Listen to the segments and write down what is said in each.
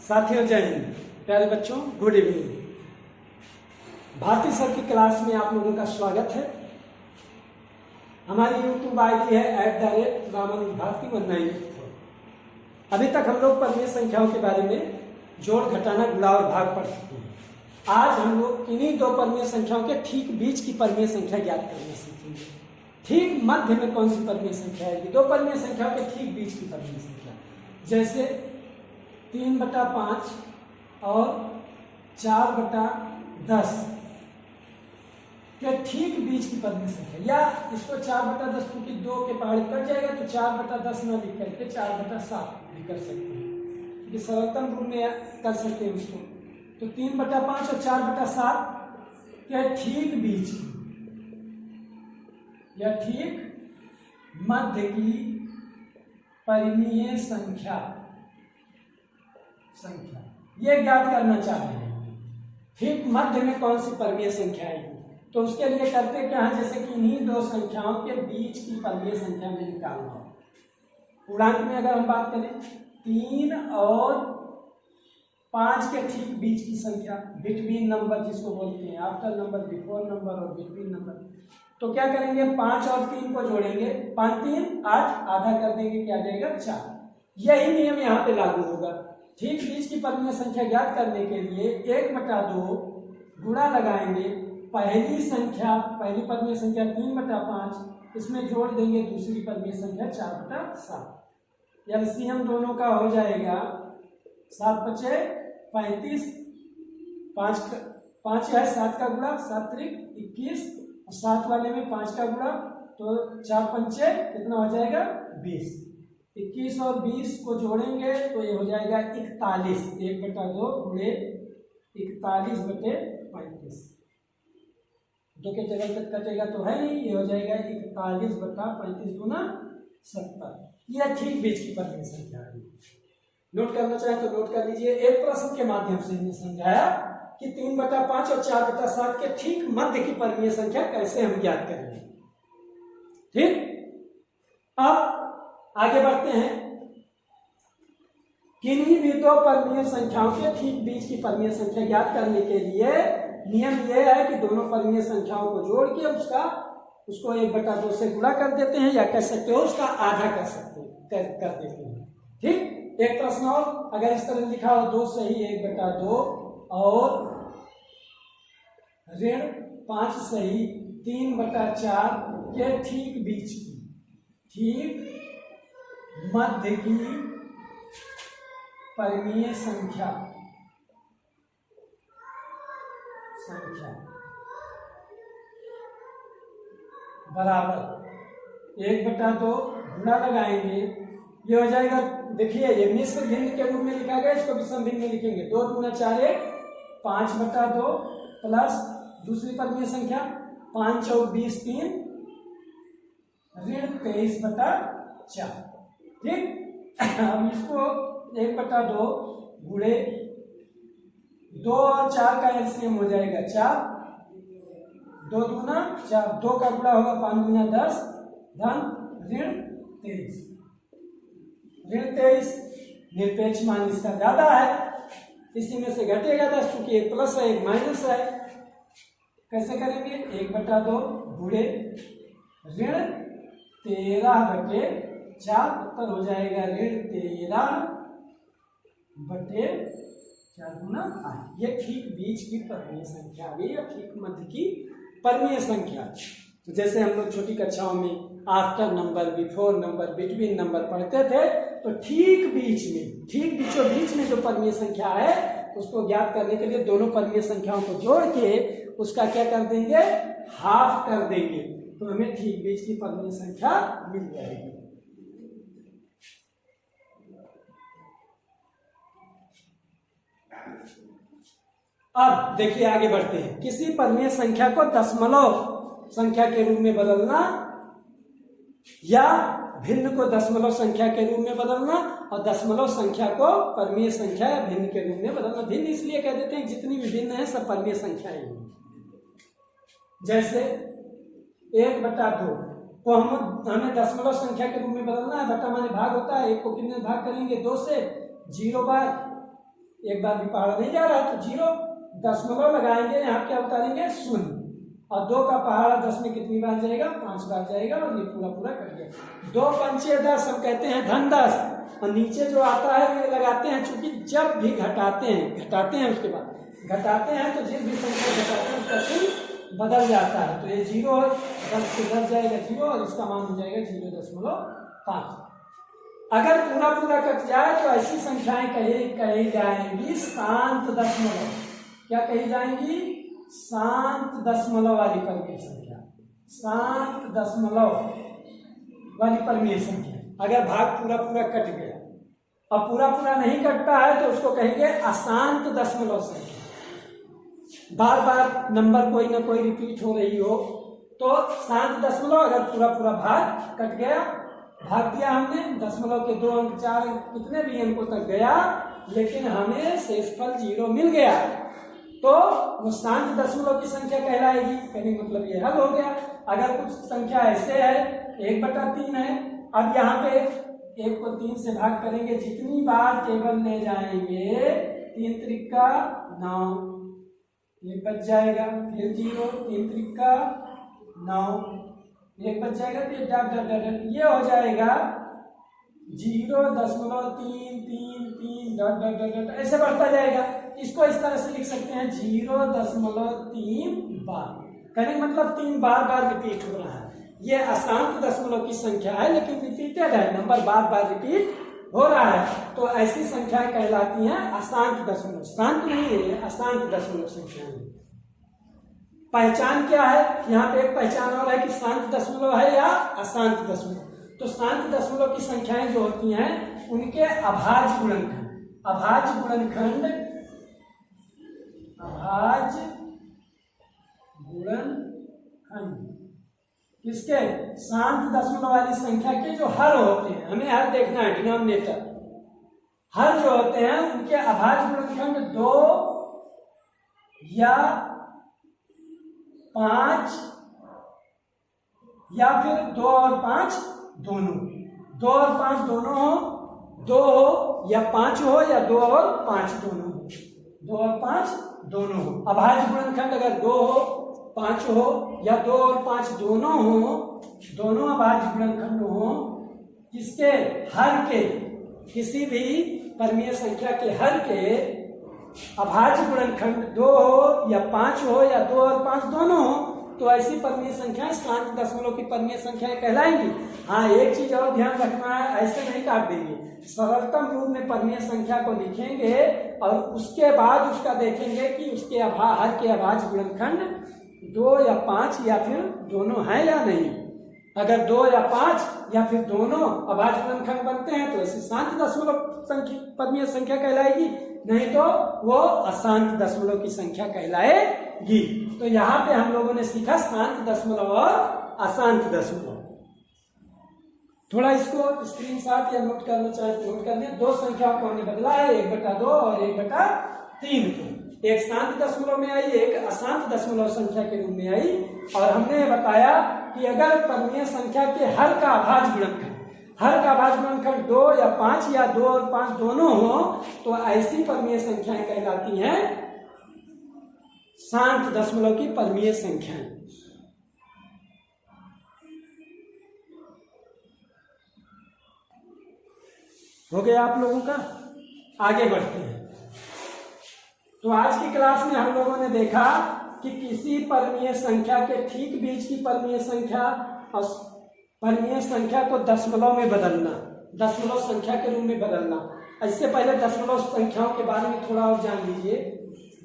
साथियों जय हिंद। प्यारे बच्चों गुड इवनिंग। भारती सर की क्लास में आप लोगों का स्वागत है। हमारी यूट्यूब आईडी है @रामानुज अभी तक हम लोग परिमेय संख्याओं के बारे में जोड़ घटाना गुणा और भाग पढ़ चुके हैं। आज हम लोग इन्हीं दो परिमेय संख्याओं के ठीक बीच की परिमेय संख्या ज्ञात करना सीखेंगे। ठीक मध्य में कौन सी परिमेय संख्या है? दो परिमेय संख्याओं के ठीक बीच की परिमेय संख्या, जैसे 3/5 और 4/10 के ठीक बीच की परिमेय संख्या, या इसको 4/10 क्योंकि 2 के पहाड़ कट जाएगा तो 4/10 न लिख करके 4/7 भी कर सकते हैं, क्योंकि सरलतम रूप में कर सकते हैं उसको। तो 3/5 और 4/7 के ठीक बीच की या ठीक मध्य की परिमेय संख्या ये ज्ञात करना चाहते हैं। ठीक मध्य में कौन सी परिमेय संख्या है, तो उसके लिए करते क्या है, जैसे कि इन्हीं दो संख्याओं के बीच की परिमेय संख्या में निकालना। पूर्णांक में अगर हम बात करें 3 और 5 के ठीक बीच की संख्या, बिटवीन नंबर जिसको बोलते हैं, आफ्टर नंबर, बिफोर नंबर और बिटवीन नंबर, तो क्या करेंगे 5 और 3 को जोड़ेंगे, 5 3 8, आधा कर देंगे, क्या आ जाएगा 4। यही नियम यहाँ पे लागू होगा। ठीक बीच की परिमेय संख्या ज्ञात करने के लिए 1/2 गुणा लगाएंगे पहली परिमेय संख्या 3/5, इसमें जोड़ देंगे दूसरी परिमेय संख्या 4/7। एलसीएम दोनों का हो जाएगा 7×5 = 35, 5 है 7 का गुणा, 7 × 21, 7 वाले में 5 का गुणा, तो 4×5 कितना हो जाएगा 20। 21 और 20 को जोड़ेंगे तो ये हो जाएगा 41। 1/2 गुणे 41/35, 2 के टेबल तक कटेगा तो है नहीं, ये हो जाएगा 41/35 गुना 70। यह ठीक बीच की परिमेय संख्या है। नोट करना चाहे तो नोट कर लीजिए। एक प्रश्न के माध्यम से हमने समझाया कि 3/5 और 4/7 के ठीक मध्य की परिमेय संख्या कैसे हम ज्ञात करेंगे। ठीक, अब आगे बढ़ते हैं। किन्हीं भी दो परिमेय संख्याओं के ठीक बीच की परिमेय संख्या ज्ञात करने के लिए नियम यह है कि दोनों परिमेय संख्याओं को जोड़ के उसको 1/2 से गुणा कर देते हैं, या कह सकते हो उसका आधा कर देते हैं। ठीक, एक प्रश्न और, अगर इस तरह लिखा हो 2 सही 1/2 और ऋण 5 सही 3/4 के ठीक बीच की, ठीक मध्य की परिमेय संख्या बराबर 1/2 गुणा लगाएंगे, ये हो जाएगा, देखिए ये मिश्र भिन्न के रूप में लिखा गया, इसको विषम भिन्न में लिखेंगे। 2 × 4 = 5/2 प्लस दूसरी परिमेय संख्या 5 × 4 = 20, 3 ऋण 23/4। ठीक, अब इसको 1/2 गुणे 2 और 4 का एलसीएम हो जाएगा 4, 2 दूना 4, 2 का गुणा होगा 5 × 10 धन ऋण 23। ऋण 23 निरपेक्ष मान इसका ज्यादा है, इसी में से घटेगा 10, क्योंकि एक प्लस है एक माइनस है। कैसे करेंगे 1/2 गुणे ऋण 13/4, उत्तर हो जाएगा ऋण 13/4 गुना 8। ये ठीक बीच की परिमेय संख्या आ गई, या ठीक मध्य की परिमेय संख्या। तो जैसे हम लोग छोटी कक्षाओं में after number, before number, between number पढ़ते थे, तो ठीक बीचों बीच में जो परिमेय संख्या है उसको ज्ञात करने के लिए दोनों परिमेय संख्याओं को जोड़ के उसका क्या कर देंगे, हाफ कर देंगे, तो हमें ठीक बीच की परिमेय संख्या मिल जाएगी। अब देखिए आगे बढ़ते हैं। किसी परिमेय संख्या को दशमलव संख्या के रूप में बदलना, या भिन्न को दशमलव संख्या के रूप में बदलना, और दशमलव संख्या को परिमेय संख्या या भिन्न के रूप में बदलना। भिन्न इसलिए कह देते हैं जितनी भी भिन्न है सब परिमेय संख्या ही। जैसे 1/2 को हमें दशमलव संख्या के रूप में बदलना है। बटा माने भाग होता है, 1 को कितने भाग करेंगे 2 से, 0 बार एक बार भी पहाड़ा नहीं जा रहा है तो 0 दशमलव लगाएंगे, यहाँ क्या उतारेंगे 0, और 2 का पहाड़ा 10 में कितनी बार जाएगा 5 बार जाएगा, और ये पूरा पूरा कट गया। 2 पंचे 10 हम कहते हैं धन 10, और नीचे जो आता है वो लगाते हैं, चूंकि जब भी घटाते हैं उसके बाद घटाते हैं तो जिस भी संख्या घटाते हैं उसका चिन्ह बदल जाता है। तो ये 0 10 से 10 जाएगा 0, और इसका मान हो जाएगा 0.5। अगर पूरा पूरा कट जाए तो ऐसी संख्याएं कही जाएंगी शांत दशमलव। क्या कही जाएंगी? शांत दशमलव वाली परमीय संख्या, शांत दशमलव वाली परमीय संख्या। अगर भाग पूरा पूरा कट गया और पूरा पूरा नहीं कटता है तो उसको कहेंगे अशांत दशमलव संख्या। बार बार नंबर कोई ना कोई रिपीट हो रही हो तो शांत दशमलव। अगर पूरा पूरा भाग कट गया, भाग दिया हमने, दशमलव के 2 अंक 4 अंक कितने भी अंकों तक गया, लेकिन हमें शेषफल 0 मिल गया, तो वो शांत दशमलव की संख्या कहलाएगी। कहने का मतलब ये हल हो गया। अगर कुछ संख्या ऐसे है 1/3 है, अब यहाँ पे 1 को 3 से भाग करेंगे, जितनी बार टेबल ले जाएंगे 3 त्रिका 9, ये बच जाएगा, फिर 0, 3 त्रिका 9, एक बच जाएगा, तो ये डट डट डट ये हो जाएगा 0.333 डट डट डट डट ऐसे बढ़ता जाएगा। इसको इस तरह से लिख सकते हैं 0.3 बार। कहने का मतलब 3 बार बार रिपीट हो रहा है। ये अशांत दशमलव की संख्या है, लेकिन रिपीटेड है, नंबर बार बार रिपीट हो रहा है, तो ऐसी संख्याएं कहलाती हैं अशांत दशमलव। शांत नहीं है, अशांत दशमलव संख्याएं। पहचान क्या है? यहाँ पे एक पहचान और है कि शांत दशमलव है या अशांत दशमलव। तो शांत दशमलव की संख्याएं जो होती हैं उनके अभाज्य गुणनखंड, अभाज्य गुणनखंड, अभाज्य गुणनखंड किसके? शांत दशमलव वाली संख्या के जो हर होते हैं, हमें हर देखना है, डिनोमिनेटर। हर जो होते हैं उनके अभाज्य गुणनखंड 2 या 5 या फिर 2 और 5 दोनों, 2 और 5 दोनों हो, 2 हो या 5 हो, या 2 और 5 दोनों हो, 2 और 5 दोनों हो। अभाज्य गुणनखंड अगर 2 हो, 5 हो, या 2 और 5 दोनों हो, दोनों अभाज्य गुणनखंड हो, किसके? हर के, किसी भी परमीय संख्या के हर के अभाज्य गुणनखंड 2 हो या 5 हो, या 2 और 5 दोनों हो, तो ऐसी परमीय संख्याएं शांत दशमलव की परमीय संख्याएं कहलाएंगी। हाँ, एक चीज और ध्यान रखना है, ऐसे नहीं काट देंगे, सरलतम रूप में परमीय संख्या को लिखेंगे और उसके बाद उसका देखेंगे कि उसके हर के अभाज्य गुणनखंड 2 या 5 या फिर दोनों है या नहीं। अगर 2 या 5 या फिर दोनों अभाज्य गुणनखंड बनते हैं तो ऐसी शांत दशमलव परमीय संख्या कहलाएगी, नहीं तो वो अशांत दशमलव की संख्या कहलाएगी। तो यहाँ पे हम लोगों ने सीखा शांत दशमलव और अशांत दशमलव। थोड़ा इसको स्क्रीनशॉट या नोट करना चाहे तो नोट कर लें। 2 संख्याओं को हमने बदला है, 1/2 और 1/3 को। एक शांत दशमलव में आई, एक अशांत दशमलव संख्या के रूप में आई, और हमने बताया कि अगर परमीय संख्या के हर का अभाज्य गुणनखंड, हर का अभाज्य गुणनखंड 2 या 5 या 2 और 5 दोनों हो, तो ऐसी परमीय संख्याएं कहलाती हैं शांत दशमलव की परमीय संख्याएं। हो गया आप लोगों का? आगे बढ़ते हैं। तो आज की क्लास में हम लोगों ने देखा कि किसी परमीय संख्या के ठीक बीच की परमीय संख्या और परमीय संख्या को दशमलव में बदलना, दशमलव संख्या के रूप में बदलना। इससे पहले दशमलव संख्याओं के बारे में थोड़ा और जान लीजिए।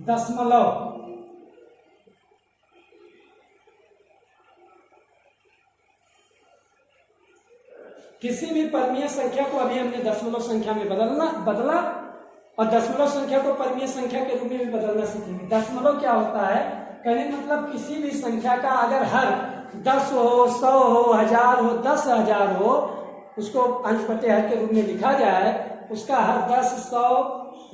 दशमलव किसी भी परमीय संख्या को अभी हमने दशमलव संख्या में बदला और दशमलव संख्या को परमीय संख्या के रूप में भी बदलना सीखेंगे। दशमलव क्या होता है? कहने का मतलब किसी भी संख्या का अगर हर 10 हो, 100 हो, 1000 हो, 10,000 हो, उसको अंश बटे हर के रूप में लिखा जाए, उसका हर 10, 100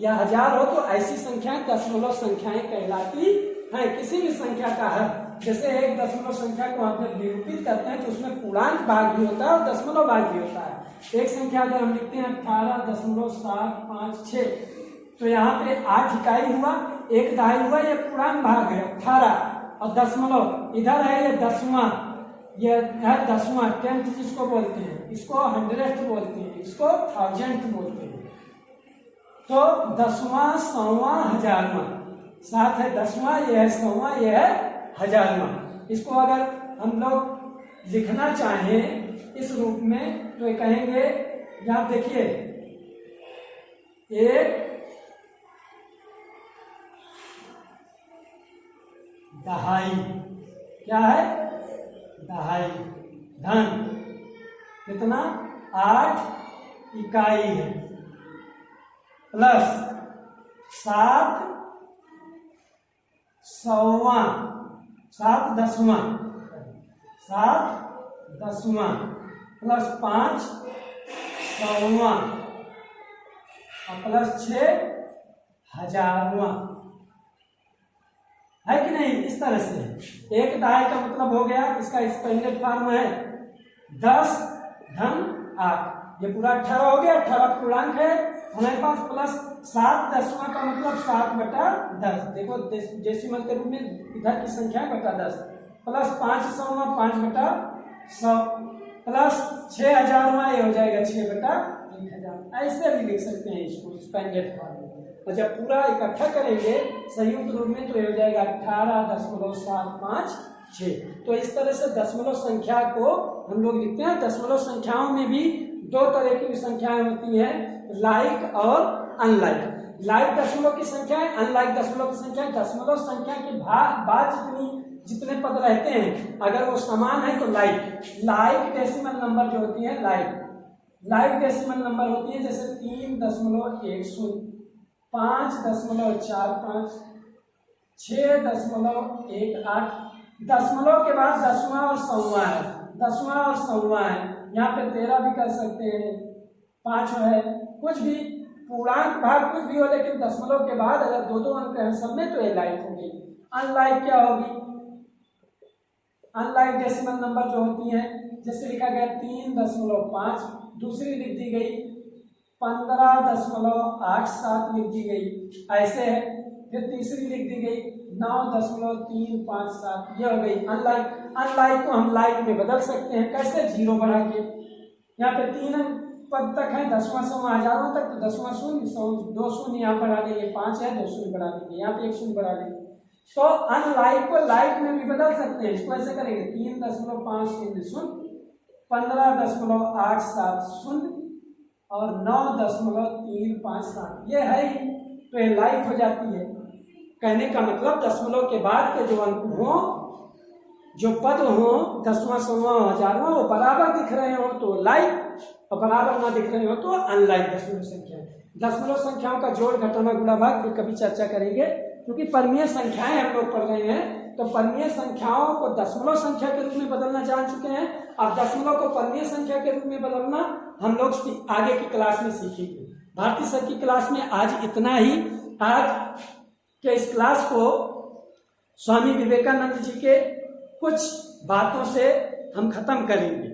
या 1000 हो, तो ऐसी संख्याएं दशमलव संख्याएं कहलाती हैं। किसी भी संख्या का हर, जैसे एक दशमलव संख्या को हम जब निरूपित करते हैं तो उसमें पूर्णांक भाग भी होता है और दशमलव भाग भी होता है। एक संख्या अगर हम लिखते हैं 18.756, तो यहाँ पे 8 इकाई हुआ, 1 दहाई हुआ, ये पूर्णांक भाग है 18 और दशमलव इधर है, ये 10वां, ये है 10वां, 10th जिसको बोलते हैं, इसको 100th बोलते हैं, इसको 1000th बोलते हैं। तो 10वां, 100वां, 1000वां, साथ है 10वां, ये है 100वां, ये है 1000वां। इसको अगर हम लोग लिखना चाहें इस रूप में तो ये कहेंगे, यहाँ देखिए 1 दहाई, क्या है दहाई, धन कितना 8 इकाई है, प्लस 7 100वां, 7 10वां, 7 10वां, प्लस 5 100वां और प्लस 6 1000वां, है कि नहीं। इस तरह से 1 दहाई का मतलब हो गया, इसका एक्सपेंडेड फॉर्म है 10 धन 8, ये पूरा 18 हो गया, 18 पूर्णांक है हमारे पास, प्लस 7 10वां का मतलब 7/10, देखो डेसिमल के रूप में इधर की संख्या बटा 10, प्लस 5 100वां 5/100, प्लस 6 1000वां, ये हो जाएगा 6/1000। ऐसे भी लिख सकते हैं इसको एक्सपेंडेड फॉर्म में। और जब पूरा इकट्ठा करेंगे संयुक्त रूप में तो ये हो जाएगा 18.756। तो इस तरह से दशमलव संख्या को हम लोग लिखते हैं। दशमलव संख्याओं में भी 2 तरह की संख्याएं होती हैं, लाइक और अनलाइक। लाइक दशमलव की संख्या है, अनलाइक दशमलव की संख्या। दशमलव संख्या के बाद जितने पद रहते हैं अगर वो समान है तो लाइक डेसिमल नंबर जो होती है लाइक डेसिमल नंबर होती है, जैसे 3.10, 5.45, 6.18। दशमलव के बाद 10वां और 100वां है, 10वां और 100वां है, यहाँ पे 13 भी कर सकते हैं, 5 है, कुछ भी पूर्णांक भाग कुछ भी हो, लेकिन दशमलव के बाद अगर 2 अंक हैं सब में तो ये लाइक होगी। अनलाइक क्या होगी? अनलाइक डेसिमल नंबर जो होती है, जैसे लिखा गया 3.5, दूसरी लिख दी गई 15.87 लिख दी गई, ऐसे है। फिर तीसरी लिख दी गई 9.357, ये हो गई अनलाइक। अनलाइक को हम लाइक में बदल सकते हैं, कैसे? 0 बढ़ा के। यहाँ पे 3 पद तक है, 10वां 100वां 1000वां तक, तो 10वां 0 2 शून्य यहाँ बढ़ा देंगे, 5 है 2 शून्य बढ़ा देंगे, यहाँ पे 1 शून्य बढ़ा देंगे। तो अनलाइक को लाइक में भी बदल सकते हैं, इसको ऐसे करेंगे 3.500, 15.870 और 9.357, ये है ही, तो ये लाइक हो जाती है। कहने का मतलब दशमलव के बाद के जो अंक हो, जो पद हो, 10वां 100वां 1000वां, वो बराबर दिख रहे हो तो लाइक, और बराबर ना दिख रहे हो तो अनलाइक दशमलव संख्या। दशमलव संख्याओं का जोड़, घटाना, गुणा, भाग फिर कभी चर्चा करेंगे, क्योंकि परमीय संख्याएं हम लोग पढ़ रहे हैं, तो परमीय संख्याओं को दशमलव संख्या के रूप में बदलना जान चुके हैं। अब दशमलव को परमीय संख्या के रूप में बदलना हम लोग आगे की क्लास में सीखेंगे। भारती सर की क्लास में आज इतना ही। आज के इस क्लास को स्वामी विवेकानंद जी के कुछ बातों से हम खत्म करेंगे।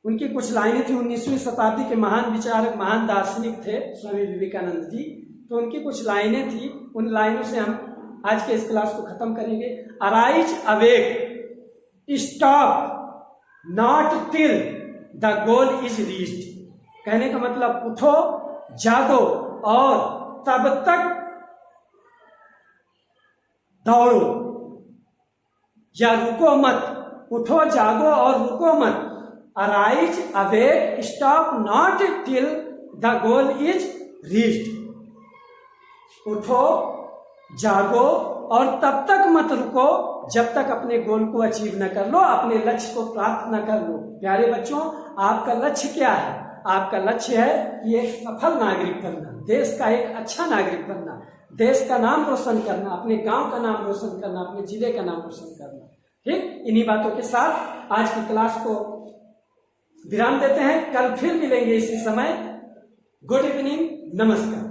उनकी कुछ लाइनें थी, 19वीं शताब्दी के महान विचारक, महान दार्शनिक थे स्वामी विवेकानंद जी, तो उनकी कुछ लाइनें थी, उन लाइनों से हम आज के इस क्लास को खत्म करेंगे। Arise awake, stop not till the goal is reached. कहने का मतलब उठो, जागो और तब तक दौड़ो, या रुको मत। उठो, जागो और रुको मत। Arise awake, stop not till the goal is reached. उठो, जागो और तब तक मत रुको जब तक अपने गोल को अचीव न कर लो, अपने लक्ष्य को प्राप्त न कर लो। प्यारे बच्चों, आपका लक्ष्य क्या है? आपका लक्ष्य है कि एक सफल नागरिक बनना, देश का एक अच्छा नागरिक बनना, देश का नाम रोशन करना, अपने गांव का नाम रोशन करना, अपने जिले का नाम रोशन करना। ठीक, इन्हीं बातों के साथ आज की क्लास को विराम देते हैं। कल फिर मिलेंगे इसी समय। गुड इवनिंग, नमस्कार।